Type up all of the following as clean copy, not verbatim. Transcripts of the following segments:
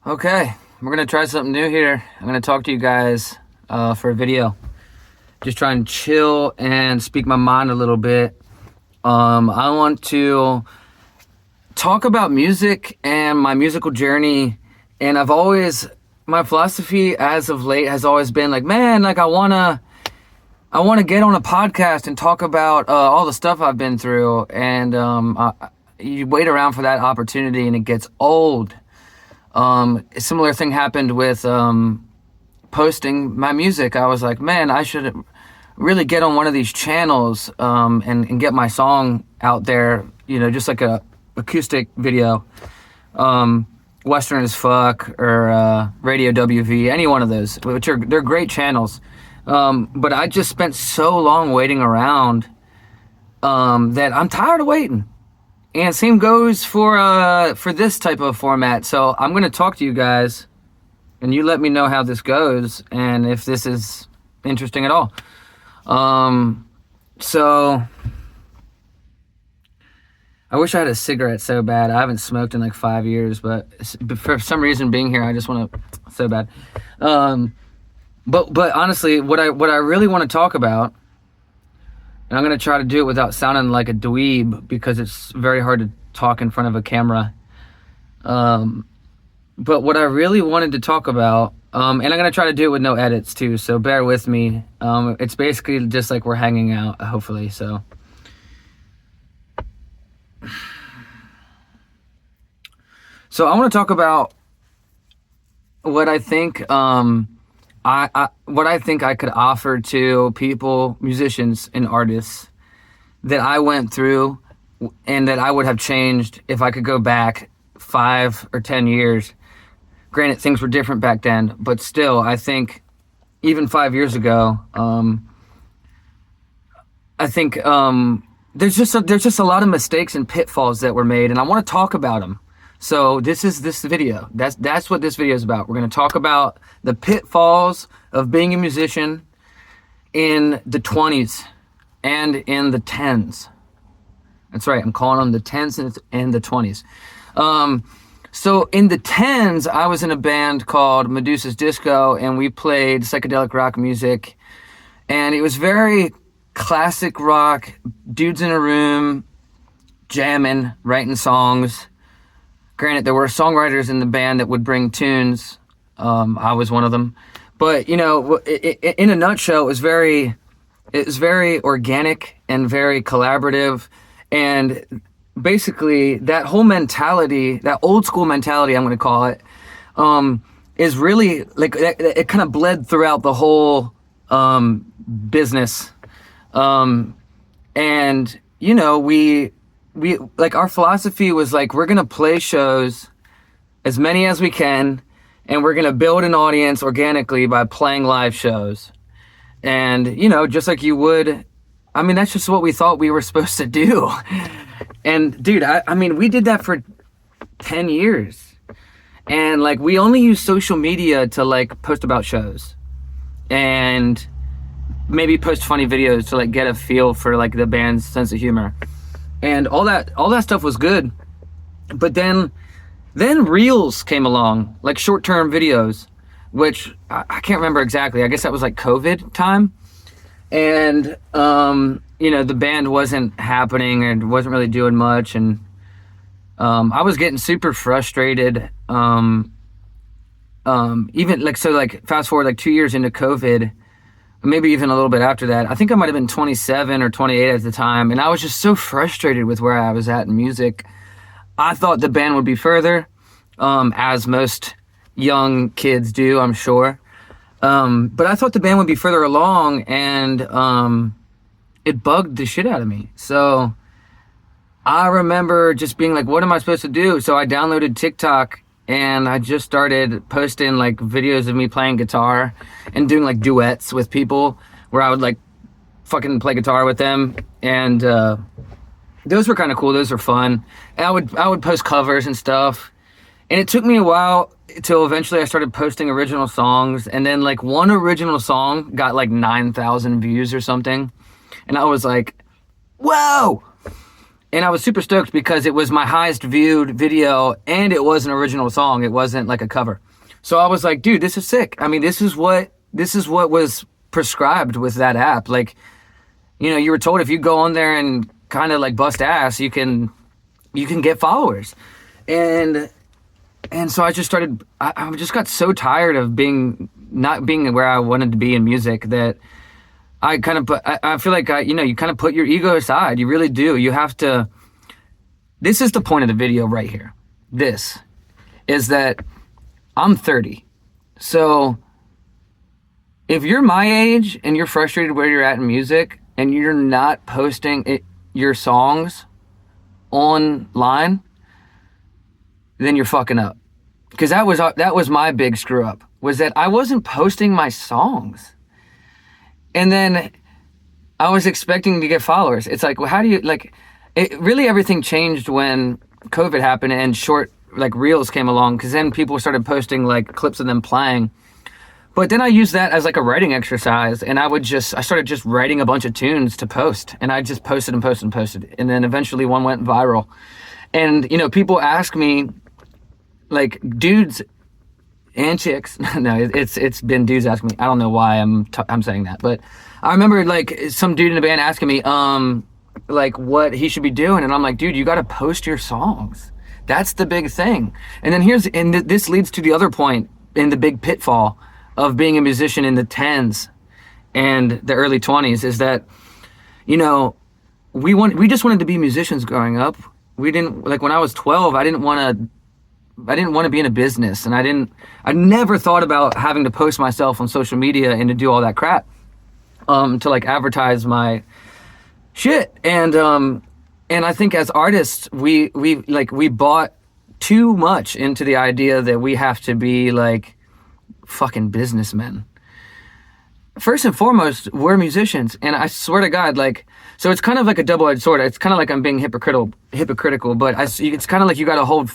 Okay, we're gonna try something new here. I'm gonna talk to you guys for a video. Just try and chill and speak my mind a little bit. I want to talk about music and my musical journey. And my philosophy as of late has always been like, man, like I wanna get on a podcast and talk about all the stuff I've been through. And you wait around for that opportunity and it gets old. A similar thing happened with posting my music. I was like, man, I should really get on one of these channels and get my song out there, just like a acoustic video, Western as Fuck or Radio WV, any one of those, they're great channels. But I just spent so long waiting around that I'm tired of waiting. And same goes for this type of format. So I'm going to talk to you guys, and you let me know how this goes and if this is interesting at all. So I wish I had a cigarette so bad. I haven't smoked in like 5 years, but for some reason being here, I just want to so bad. But honestly, what I really want to talk about, and I'm going to try to do it without sounding like a dweeb because it's very hard to talk in front of a camera. But what I really wanted to talk about, and I'm going to try to do it with no edits too, so bear with me. It's basically just like we're hanging out, hopefully. So I want to talk about what I think what I think I could offer to people, musicians and artists that I went through and that I would have changed if I could go back 5 or 10 years. Granted, things were different back then, but still, I think even 5 years ago, I think there's just a lot of mistakes and pitfalls that were made, and I want to talk about them. So this is this video. That's what this video is about. We're going to talk about the pitfalls of being a musician in the 20s and in the 10s. That's right. I'm calling them the 10s and the 20s. So in the 10s, I was in a band called Medusa's Disco, and we played psychedelic rock music. And it was very classic rock, dudes in a room, jamming, writing songs. Granted, there were songwriters in the band that would bring tunes. I was one of them. But, in a nutshell, it was very organic and very collaborative. And basically, that whole mentality, that old school mentality, I'm going to call it, is really, like, it kind of bled throughout the whole business. And, we like, our philosophy was like, we're going to play shows, as many as we can, and we're going to build an audience organically by playing live shows. And, just like you would, I mean, that's just what we thought we were supposed to do. And dude, I mean, we did that for 10 years. And like, we only use social media to like post about shows and maybe post funny videos to like get a feel for like the band's sense of humor. And all that stuff was good. But then Reels came along, like short-term videos, which I can't remember exactly. I guess that was like COVID time. And, the band wasn't happening and wasn't really doing much. And I was getting super frustrated. Even like, so like fast forward like 2 years into COVID, maybe even a little bit after that. I think I might have been 27 or 28 at the time. And I was just so frustrated with where I was at in music. I thought the band would be further, as most young kids do, I'm sure. But I thought the band would be further along, and it bugged the shit out of me. So I remember just being like, what am I supposed to do? So I downloaded TikTok, and I just started posting like videos of me playing guitar and doing like duets with people where I would like fucking play guitar with them. And those were kind of cool. Those were fun. And I would post covers and stuff. And it took me a while till eventually I started posting original songs. And then like one original song got like 9,000 views or something. And I was like, whoa. And I was super stoked because it was my highest viewed video and it was an original song. It wasn't like a cover. So I was like, dude, this is sick. I mean, this is what was prescribed with that app. Like, you know, you were told if you go on there and kind of like bust ass, you can get followers. And so I just started, I just got so tired of not being where I wanted to be in music that I kind of I feel like you kind of put your ego aside. You really do. You have to, this is the point of the video right here. This is that I'm 30. So if you're my age and you're frustrated where you're at in music and you're not posting your songs online, then you're fucking up. Because that was my big screw up, was that I wasn't posting my songs. And then I was expecting to get followers. It's like, well, how do you, like, really everything changed when COVID happened and short, like, reels came along, because then people started posting, like, clips of them playing. But then I used that as, like, a writing exercise, and I started just writing a bunch of tunes to post, and I just posted and posted and posted. And then eventually one went viral. And, you know, people ask me, like, dudes and chicks. No, it's been dudes asking me. I don't know why I'm saying that, but I remember like some dude in the band asking me, like what he should be doing, and I'm like, dude, you got to post your songs. That's the big thing. And then this leads to the other point in the big pitfall of being a musician in the 10s and the early 20s is that, you know, we just wanted to be musicians growing up. We didn't, like, when I was 12, I didn't want to be in a business, and I never thought about having to post myself on social media and to do all that crap, to like advertise my shit. And I think as artists, we bought too much into the idea that we have to be like fucking businessmen. First and foremost, we're musicians, and I swear to God, like, so it's kind of like a double-edged sword. It's kind of like I'm being hypocritical, but it's kind of like you got to hold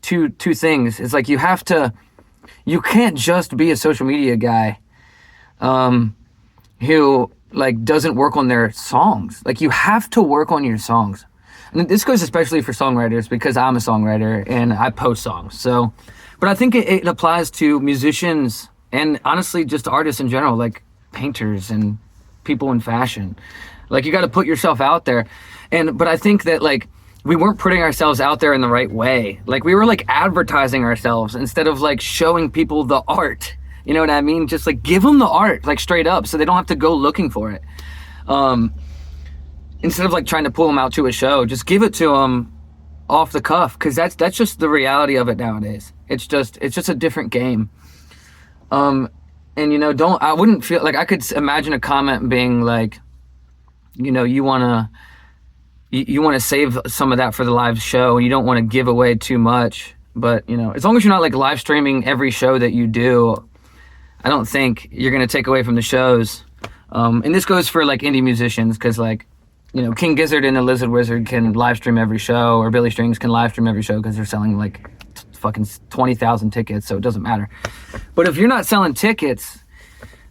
two things. It's like you can't just be a social media guy who like doesn't work on their songs. Like, you have to work on your songs. And this goes especially for songwriters, because I'm a songwriter and I post songs. So, but I think it applies to musicians and honestly just artists in general, like painters and people in fashion. Like, you got to put yourself out there. But I think that like we weren't putting ourselves out there in the right way. Like, we were like advertising ourselves instead of like showing people the art. You know what I mean? Just like give them the art, like straight up, so they don't have to go looking for it. Instead of like trying to pull them out to a show, just give it to them off the cuff, because that's just the reality of it nowadays. It's just a different game. And you know, I wouldn't feel like I could imagine a comment being like, you know, you want to save some of that for the live show, and you don't want to give away too much. But, you know, as long as you're not like live streaming every show that you do, I don't think you're going to take away from the shows. And this goes for like indie musicians, because like, you know, King Gizzard and the Lizard Wizard can live stream every show, or Billy Strings can live stream every show because they're selling like fucking 20,000 tickets, so it doesn't matter. But if you're not selling tickets,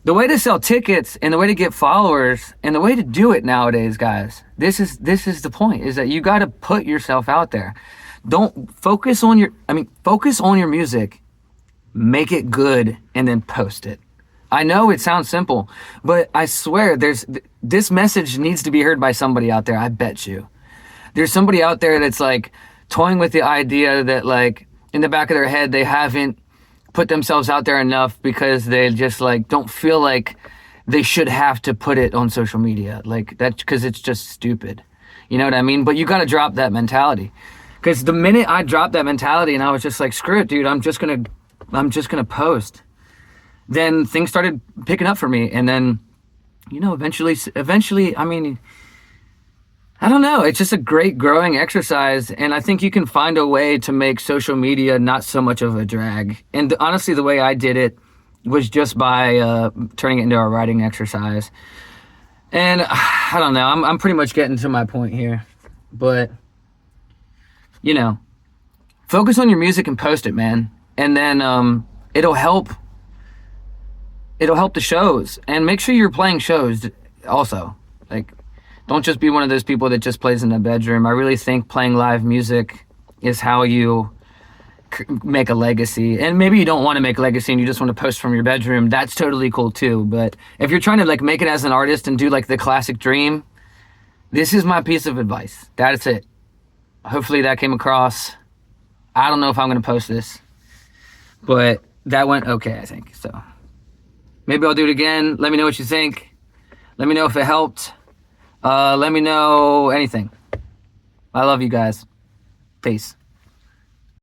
the way to sell tickets and the way to get followers and the way to do it nowadays, guys, this is the point, is that you got to put yourself out there. Don't focus on your music, make it good, and then post it. I know it sounds simple, but I swear this message needs to be heard by somebody out there. I bet you there's somebody out there that's like toying with the idea that like in the back of their head, they haven't put themselves out there enough because they just like don't feel like they should have to put it on social media, like that, because it's just stupid. You know what I mean? But you got to drop that mentality, because the minute I dropped that mentality and I was just like, screw it, dude, I'm just gonna post, then things started picking up for me. And then, you know, eventually, I mean, I don't know, it's just a great growing exercise. And I think you can find a way to make social media not so much of a drag. And honestly, the way I did it was just by turning it into a writing exercise. And I don't know, I'm pretty much getting to my point here. But, you know, focus on your music and post it, man. And then it'll help the shows. And make sure you're playing shows also. Like, Don't just be one of those people that just plays in the bedroom. I really think playing live music is how you make a legacy. And maybe you don't want to make a legacy and you just want to post from your bedroom. That's totally cool too. But if you're trying to like make it as an artist and do like the classic dream, this is my piece of advice. That's it. Hopefully that came across. I don't know if I'm going to post this, but that went okay, I think. So maybe I'll do it again. Let me know what you think. Let me know if it helped. Let me know anything. I love you guys. Peace.